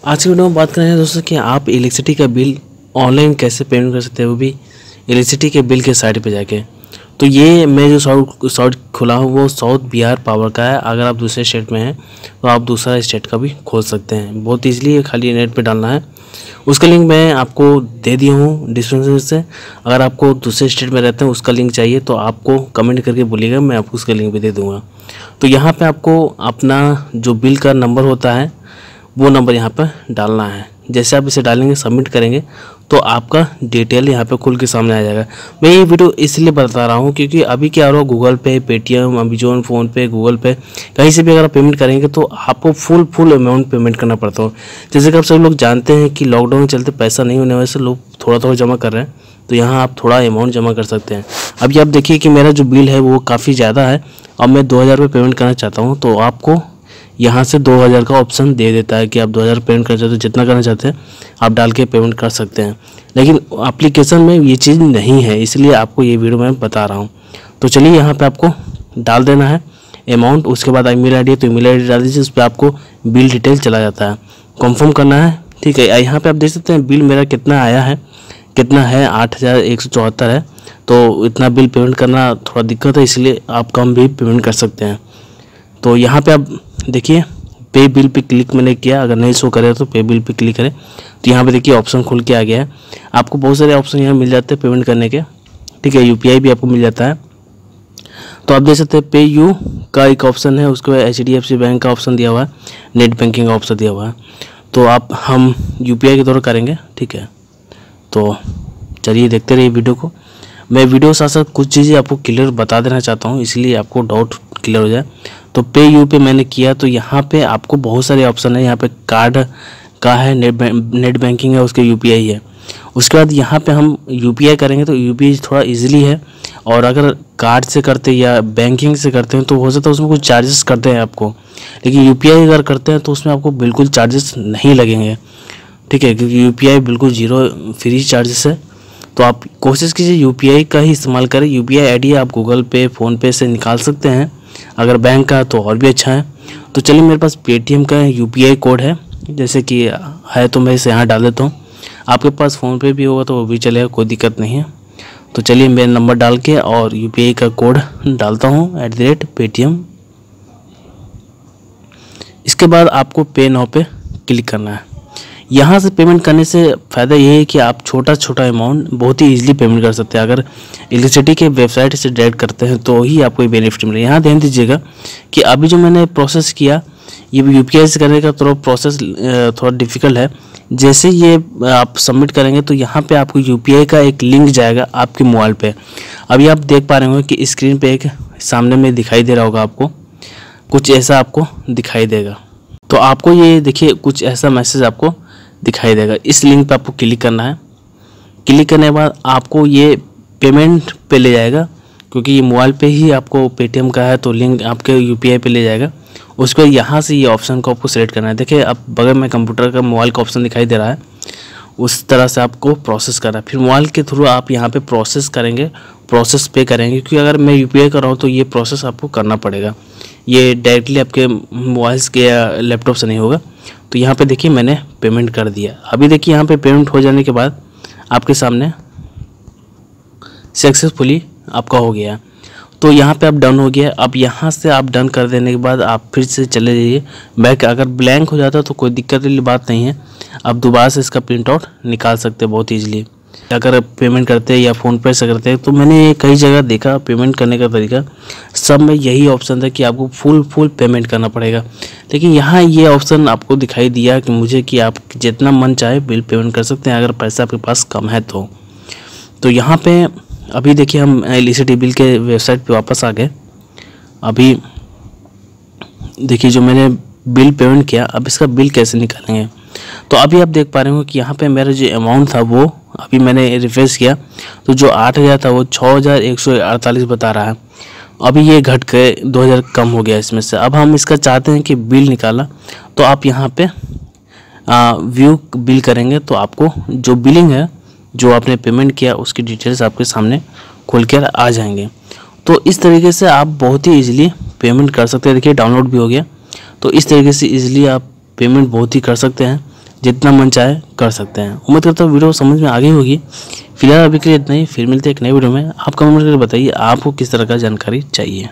आज की वीडियो में बात कर रहे हैं दोस्तों कि आप इलेक्ट्रिसिटी का बिल ऑनलाइन कैसे पेमेंट कर सकते हैं, वो भी इलेक्ट्रिसिटी के बिल के साइट पे जाके। तो ये मैं जो साइट खुला हूँ वो साउथ बिहार पावर का है। अगर आप दूसरे स्टेट में हैं तो आप दूसरा स्टेट का भी खोल सकते हैं बहुत ईजिली, खाली नेट पे डालना है। उसका लिंक मैं आपको दे दिया हूँ डिस्क्रिप्शन से। अगर आपको दूसरे स्टेट में रहते हैं उसका लिंक चाहिए तो आपको कमेंट करके बोलिएगा, मैं आपको उसका लिंक भी दे दूँगा। तो यहाँ पर आपको अपना जो बिल का नंबर होता है वो नंबर यहाँ पर डालना है। जैसे आप इसे डालेंगे, सबमिट करेंगे तो आपका डिटेल यहाँ पे खुल के सामने आ जाएगा। मैं ये वीडियो इसलिए बता रहा हूँ क्योंकि अभी क्या हो रहा है, गूगल पे, पेटीएम, अमेजोन, फ़ोन पे, गूगल पे, कहीं से भी अगर आप पेमेंट करेंगे तो आपको फुल अमाउंट पेमेंट करना पड़ता हो। जैसे कि आप सब लोग जानते हैं कि लॉकडाउन के चलते पैसा नहीं होने वजह से लोग थोड़ा जमा कर रहे हैं, तो यहाँ आप थोड़ा अमाउंट जमा कर सकते हैं। अभी आप देखिए कि मेरा जो बिल है वो काफ़ी ज़्यादा है और मैं 2000 रुपये पेमेंट करना चाहता हूँ। तो आपको यहाँ से 2000 का ऑप्शन दे देता है कि आप 2000 पेमेंट करना चाहते हो, जितना करना चाहते हैं आप डाल के पेमेंट कर सकते हैं। लेकिन एप्लीकेशन में ये चीज़ नहीं है, इसलिए आपको ये वीडियो मैं बता रहा हूँ। तो चलिए यहाँ पे आपको डाल देना है अमाउंट। उसके बाद ईमेल आईडी है तो ईमेल आईडी डाल दीजिए, उस पर आपको बिल डिटेल चला जाता है, कंफर्म करना है। ठीक है, यहाँ पर आप देख सकते हैं बिल मेरा कितना आया है, कितना है 8174 है। तो इतना बिल पेमेंट करना थोड़ा दिक्कत है, इसलिए आप कम भी पेमेंट कर सकते हैं। तो यहाँ पे आप देखिए पे बिल पे क्लिक मैंने किया, अगर नहीं शो करे तो पे बिल पे क्लिक करें तो यहाँ पे देखिए ऑप्शन खुल के आ गया है। आपको बहुत सारे ऑप्शन यहाँ मिल जाते हैं पेमेंट करने के। ठीक है, यूपीआई भी आपको मिल जाता है। तो आप देख सकते हैं पे यू का एक ऑप्शन है, उसके बाद HDFC बैंक का ऑप्शन दिया हुआ है, नेट बैंकिंग का ऑप्शन दिया हुआ है। तो हम यूपीआई के द्वारा करेंगे। ठीक है, तो चलिए देखते रहिए वीडियो को। मैं वीडियो साथ साथ कुछ चीज़ें आपको क्लियर बता देना चाहता हूँ, इसलिए आपको डाउट क्लियर हो जाए। तो पे यू पे मैंने किया तो यहाँ पे आपको बहुत सारे ऑप्शन है। यहाँ पे कार्ड का है, नेट बैंकिंग है, उसके यूपीआई है। उसके बाद यहाँ पे हम यूपीआई करेंगे तो यूपीआई थोड़ा इजीली है, और अगर कार्ड से करते या बैंकिंग से करते हैं तो हो सकता है उसमें कुछ चार्जेस करते हैं आपको, लेकिन यूपीआई अगर करते हैं तो उसमें आपको बिल्कुल चार्जेस नहीं लगेंगे। ठीक है, क्योंकि यूपीआई बिल्कुल जीरो फ्री चार्जेस है। तो आप कोशिश कीजिए यूपीआई का ही इस्तेमाल करें। यूपीआई आईडी आप गूगल पे, फ़ोन पे से निकाल सकते हैं, अगर बैंक का तो और भी अच्छा है। तो चलिए मेरे पास पेटीएम का यूपीआई कोड है, जैसे कि है तो मैं इसे यहाँ डाल देता हूँ। आपके पास फ़ोन पे भी होगा तो वो भी चलेगा, कोई दिक्कत नहीं है। तो चलिए मेरा नंबर डाल के और यूपीआई का कोड डालता हूँ @Paytm। इसके बाद आपको पे नाउ पे क्लिक करना है। यहाँ से पेमेंट करने से फ़ायदा ये है कि आप छोटा अमाउंट बहुत ही ईजिली पेमेंट कर सकते हैं। अगर इलेक्ट्रिसिटी के वेबसाइट से डायरेक्ट करते हैं तो ही आपको ये बेनिफिट मिलेगा। यहाँ ध्यान दीजिएगा कि अभी जो मैंने प्रोसेस किया ये यूपीआई से करने का थोड़ा प्रोसेस थोड़ा डिफ़िकल्ट है। जैसे ये आप सबमिट करेंगे तो यहाँ पे आपको यूपीआई का एक लिंक जाएगा आपके मोबाइल पे। अभी आप देख पा रहे होंगे कि स्क्रीन पे एक सामने में दिखाई दे रहा होगा, आपको कुछ ऐसा आपको दिखाई देगा। तो आपको ये देखिए कुछ ऐसा मैसेज आपको दिखाई देगा। इस लिंक पे आपको क्लिक करना है। क्लिक करने के बाद आपको ये पेमेंट पे ले जाएगा, क्योंकि ये मोबाइल पे ही आपको पेटीएम का है तो लिंक आपके यूपीआई पे ले जाएगा। उसके बाद यहाँ से ये ऑप्शन को आपको सेलेक्ट करना है। देखिए अब बगल में कंप्यूटर का मोबाइल का ऑप्शन दिखाई दे रहा है, उस तरह से आपको प्रोसेस करना है। फिर मोबाइल के थ्रू आप यहाँ पे प्रोसेस करेंगे, प्रोसेस पे करेंगे। क्योंकि अगर मैं यूपीआई कर रहा हूँ तो ये प्रोसेस आपको करना पड़ेगा, ये डायरेक्टली आपके मोबाइल्स के या लैपटॉप से नहीं होगा। तो यहाँ पे देखिए मैंने पेमेंट कर दिया। अभी देखिए यहाँ पे पेमेंट हो जाने के बाद आपके सामने सक्सेसफुली आपका हो गया। तो यहाँ पे आप डन हो गया। अब यहाँ से आप डन कर देने के बाद आप फिर से चले जाइए बैक। अगर ब्लैंक हो जाता है तो कोई दिक्कत वाली बात नहीं है, आप दोबारा से इसका प्रिंट आउट निकाल सकते हैं बहुत ईजिली। अगर पेमेंट करते हैं या फ़ोन पे से करते हैं तो मैंने ये कई जगह देखा पेमेंट करने का तरीका, सब में यही ऑप्शन था कि आपको फुल पेमेंट करना पड़ेगा। लेकिन यहाँ ये ऑप्शन आपको दिखाई दिया कि मुझे कि आप जितना मन चाहे बिल पेमेंट कर सकते हैं, अगर पैसा आपके पास कम है तो यहाँ पे अभी देखिए हम इलेक्ट्रिसिटी बिल के वेबसाइट पे वापस आ गए। अभी देखिए जो मैंने बिल पेमेंट किया, अब इसका बिल कैसे निकालेंगे। तो अभी आप देख पा रहे हो कि यहाँ पे मेरा जो अमाउंट था वो अभी मैंने रिफ्रेश किया तो जो 8000 था वो 6148 बता रहा है। अभी ये घट के 2000 कम हो गया इसमें से। अब हम इसका चाहते हैं कि बिल निकाला, तो आप यहाँ पे व्यू बिल करेंगे तो आपको जो बिलिंग है, जो आपने पेमेंट किया उसकी डिटेल्स आपके सामने खोल कर आ जाएंगे। तो इस तरीके से आप बहुत ही ईजिली पेमेंट कर सकते हैं। देखिए डाउनलोड भी हो गया। तो इस तरीके से ईजिली आप पेमेंट बहुत ही कर सकते हैं। जितना मन चाहे कर सकते हैं। उम्मीद करता हूँ वीडियो समझ में आ गई होगी। फिलहाल अभी के लिए इतना ही, फिर मिलते हैं एक नए वीडियो में। आप कमेंट करके बताइए आपको किस तरह का जानकारी चाहिए।